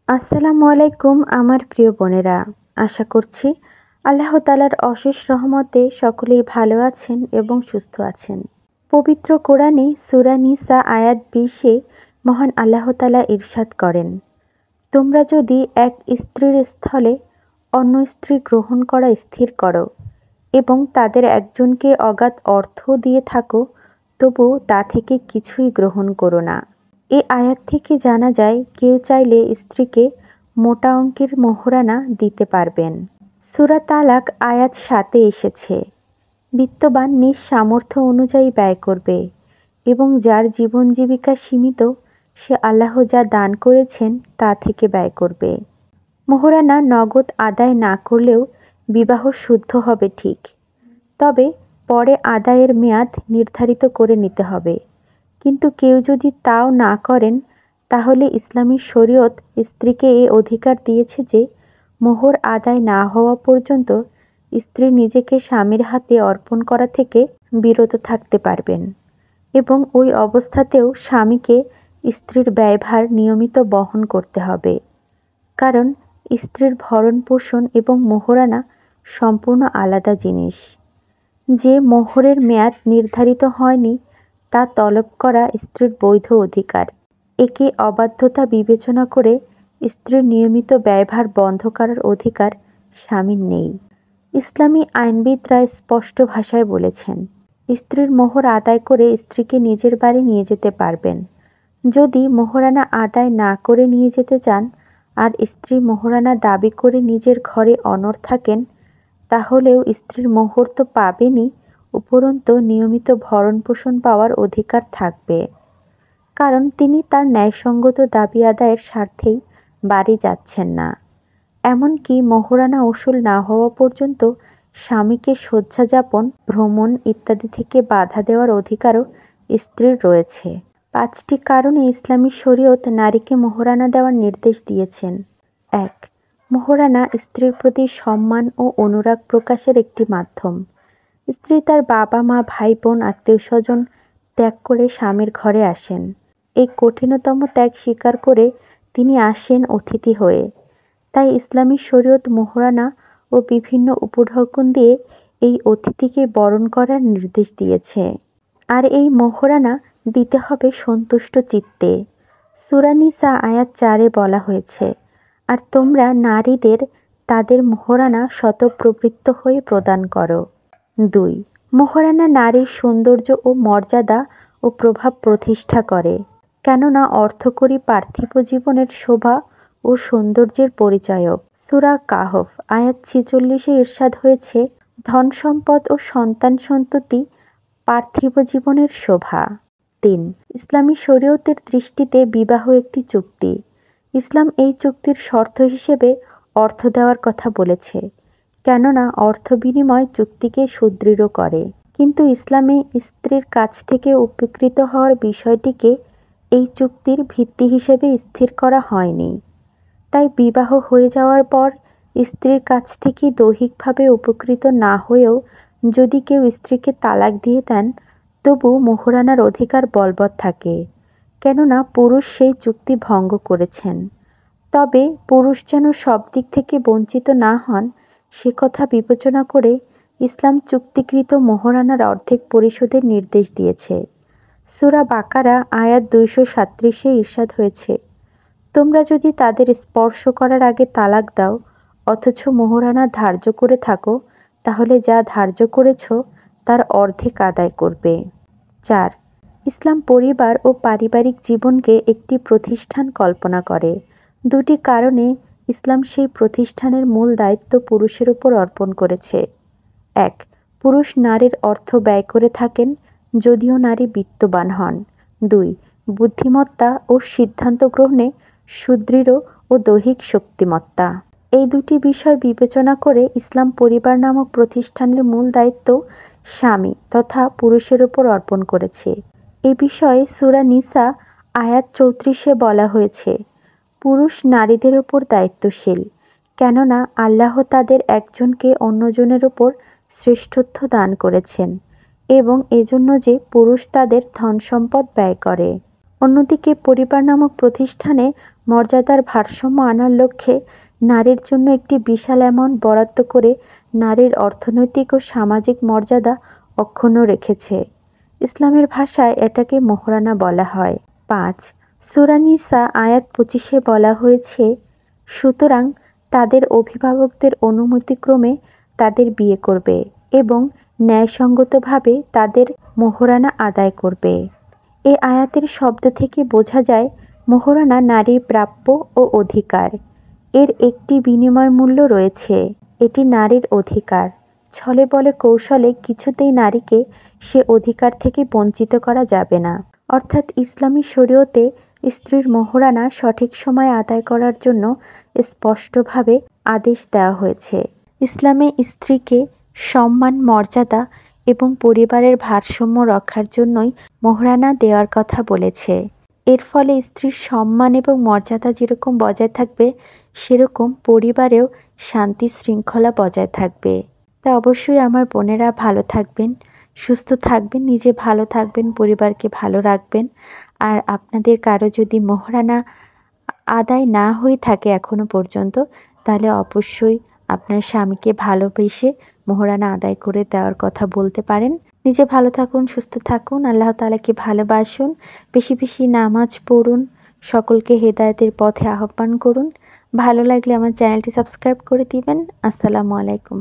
আসসালামু আলাইকুম আমার প্রিয় বোনেরা। আশা করছি আল্লাহ তাআলার অশেষ রহমতে সকলেই ভালো আছেন এবং সুস্থ আছেন। পবিত্র কোরআনে সূরা নিসা আয়াত 20-এ মহান আল্লাহ তাআলা ইরশাদ করেন, তোমরা যদি এক স্ত্রীর স্থলে অন্য স্ত্রী গ্রহণ করা স্থির করো এবং তাদের একজনকে অগাধ অর্থ দিয়ে থাকো, তবু তা থেকে কিছুই গ্রহণ করো না। এ আয়াত থেকে জানা যায় কেউ চাইলে স্ত্রীকে মোটা অঙ্কের মোহরানা দিতে পারবেন। সূরা তালাক আয়াত 7-এ এসেছে, বিত্তবান নিজ সামর্থ্য অনুযায়ী ব্যয় করবে এবং যার জীবন জীবিকা সীমিত সে আল্লাহ যা দান করেছেন তা থেকে ব্যয় করবে। মোহরানা নগদ আদায় না করলেও বিবাহ শুদ্ধ হবে ঠিক, তবে পরে আদায়ের মেয়াদ নির্ধারিত করে নিতে হবে। কিন্তু কেউ যদি তাও না করেন, তাহলে ইসলামী শরীয়ত স্ত্রীকে এ অধিকার দিয়েছে যে মোহর আদায় না হওয়া পর্যন্ত স্ত্রী নিজেকে স্বামীর হাতে অর্পণ করা থেকে বিরত থাকতে পারবেন এবং ওই অবস্থাতেও স্বামীকে স্ত্রীর ব্যয়ভার নিয়মিত বহন করতে হবে। কারণ স্ত্রীর ভরণ পোষণ এবং মোহরানা সম্পূর্ণ আলাদা জিনিস। যে মোহরের মেয়াদ নির্ধারিত হয়নি তা তলব করা স্ত্রীর বৈধ অধিকার। একে অবাধ্যতা বিবেচনা করে স্ত্রীর নিয়মিত ব্যয়ভার বন্ধ করার অধিকার স্বামীর নেই। ইসলামী আইনবিদরা স্পষ্ট ভাষায় বলেছেন, স্ত্রীর মোহর আদায় করে স্ত্রীকে নিজের বাড়ি নিয়ে যেতে পারবেন। যদি মোহরানা আদায় না করে নিয়ে যেতে চান আর স্ত্রী মোহরানা দাবি করে নিজের ঘরে অনড় থাকেন, তাহলেও স্ত্রীর মোহর তো পাবেনই, উপরন্তু নিয়মিত ভরণ পোষণ পাওয়ার অধিকার থাকবে। কারণ তিনি তার ন্যায়সঙ্গত দাবি আদায়ের স্বার্থেই বাড়ি যাচ্ছেন না। এমনকি মোহরানা উসুল না হওয়া পর্যন্ত স্বামীকে শয্যাযাপন, ভ্রমণ ইত্যাদি থেকে বাধা দেওয়ার অধিকারও স্ত্রীর রয়েছে। 5টি কারণে ইসলামী শরীয়ত নারীকে মোহরানা দেওয়ার নির্দেশ দিয়েছেন। 1. মোহরানা স্ত্রীর প্রতি সম্মান ও অনুরাগ প্রকাশের একটি মাধ্যম। স্ত্রী তার বাবা মা ভাই বোন আত্মীয়স্বজন ত্যাগ করে স্বামীর ঘরে আসেন। এই কঠিনতম ত্যাগ স্বীকার করে তিনি আসেন অতিথি হয়ে। তাই ইসলামী শরীয়ত মোহরানা ও বিভিন্ন উপঢৌকন দিয়ে এই অতিথিকে বরণ করার নির্দেশ দিয়েছে। আর এই মোহরানা দিতে হবে সন্তুষ্ট চিত্তে। সূরা নিসা আয়াত 4-এ বলা হয়েছে, আর তোমরা নারীদের তাদের মোহরানা স্বতঃপ্রবৃত্ত হয়ে প্রদান করো। 2. মোহরানা নারীর সৌন্দর্য ও মর্যাদা ও প্রভাব প্রতিষ্ঠা করে, কেননা অর্থকরী পার্থিব জীবনের শোভা ও সৌন্দর্যের পরিচায়ক। সূরা কাহফ আয়াত 46-এ ইরশাদ হয়েছে, ধন সম্পদ ও সন্তান সন্ততি পার্থিব জীবনের শোভা। 3. ইসলামী শরীয়তের দৃষ্টিতে বিবাহ একটি চুক্তি। ইসলাম এই চুক্তির শর্ত হিসেবে অর্থ দেওয়ার কথা বলেছে, কেননা অর্থ বিনিময় চুক্তিকে সুদৃঢ় করে। কিন্তু ইসলামে স্ত্রীর কাছ থেকে উপকৃত হওয়ার বিষয়টিকে এই চুক্তির ভিত্তি হিসেবে স্থির করা হয়নি। তাই বিবাহ হয়ে যাওয়ার পর স্ত্রীর কাছ থেকে দৈহিকভাবে উপকৃত না হয়েও যদি কেউ স্ত্রীকে তালাক দিয়ে দেন, তবু মোহরানার অধিকার বলবৎ থাকে, কেননা পুরুষ সেই চুক্তি ভঙ্গ করেছেন। তবে পুরুষ যেন সব দিক থেকে বঞ্চিত না হন সে কথা বিবেচনা করে ইসলাম চুক্তিকৃত মোহরানার অর্ধেক পরিশোধের নির্দেশ দিয়েছে। সূরা বাকারা আয়াত 237-এ ইরশাদ হয়েছে, তোমরা যদি তাদের স্পর্শ করার আগে তালাক দাও অথচ মোহরানা ধার্য করে থাকো, তাহলে যা ধার্য করেছ তার অর্ধেক আদায় করবে। 4. ইসলাম পরিবার ও পারিবারিক জীবনকে একটি প্রতিষ্ঠান কল্পনা করে। 2টি কারণে ইসলাম সেই প্রতিষ্ঠানের মূল দায়িত্ব পুরুষের উপর অর্পণ করেছে। 1. পুরুষ নারীর অর্থ ব্যয় করে থাকেন যদিও নারী বিত্তবান হন। 2. বুদ্ধিমত্তা ও সিদ্ধান্ত গ্রহণে সুদৃঢ় ও দৈহিক শক্তিমত্তা। এই 2টি বিষয় বিবেচনা করে ইসলাম পরিবার নামক প্রতিষ্ঠানের মূল দায়িত্ব স্বামী তথা পুরুষের উপর অর্পণ করেছে। এই বিষয়ে সূরা নিসা আয়াত 34-এ বলা হয়েছে, পুরুষ নারীদের উপর দায়িত্বশীল, কেননা আল্লাহ তাদের একজনকে অন্যজনের উপর শ্রেষ্ঠত্ব দান করেছেন এবং এজন্য যে পুরুষ তাদের ধন সম্পদ ব্যয় করে। অন্যদিকে পরিবার নামক প্রতিষ্ঠানে মর্যাদার ভারসাম্য আনার লক্ষ্যে নারীর জন্য একটি বিশাল অ্যামাউন্ট বরাদ্দ করে নারীর অর্থনৈতিক ও সামাজিক মর্যাদা অক্ষুণ্ণ রেখেছে। ইসলামের ভাষায় এটাকে মোহরানা বলা হয়। ৫ সূরা নিসা আয়াত ২৫ বলা হয়েছে, সুতরাং তাদের অভিভাবকদের অনুমতিক্রমে তাদের বিয়ে করবে এবং ন্যায়সঙ্গতভাবে তাদের মোহরানা আদায় করবে। এ আয়াতের শব্দ থেকে বোঝা যায় মোহরানা নারীর প্রাপ্য ও অধিকার। এর একটি বিনিময় মূল্য রয়েছে, এটি নারীর অধিকার। ছলে বলে কৌশলে কিছুতেই নারীকে সে অধিকার থেকে বঞ্চিত করা যাবে না। অর্থাৎ ইসলামী শরীয়তে স্ত্রীর মোহরানা সঠিক সময়ে আদায় করার জন্য স্পষ্টভাবে আদেশ দেওয়া হয়েছে। ইসলামে স্ত্রীকে সম্মান, মর্যাদা এবং পরিবারের ভারসাম্য রক্ষার জন্যই মোহরানা দেওয়ার কথা বলেছে। এর ফলে স্ত্রীর সম্মান এবং মর্যাদা যেরকম বজায় থাকবে, সেরকম পরিবারেও শান্তি শৃঙ্খলা বজায় থাকবে। তা অবশ্যই আমার বোনেরা ভালো থাকবেন, সুস্থ থাকবেন, নিজে ভালো থাকবেন, পরিবারকে ভালো রাখবেন। আর আপনাদের কারো যদি মোহরানা আদায় না হয়ে থাকে এখনো পর্যন্ত, তাহলে অবশ্যই আপনার স্বামীকে ভালোবেসে মোহরানা আদায় করে দেওয়ার কথা বলতে পারেন। নিজে ভালো থাকুন, সুস্থ থাকুন, আল্লাহ তাআলাকে ভালোবাসুন, বেশি বেশি নামাজ পড়ুন, সকলকে হেদায়েতের পথে আহ্বান করুন। ভালো লাগলে আমার চ্যানেলটি সাবস্ক্রাইব করে দিবেন। আসসালামু আলাইকুম।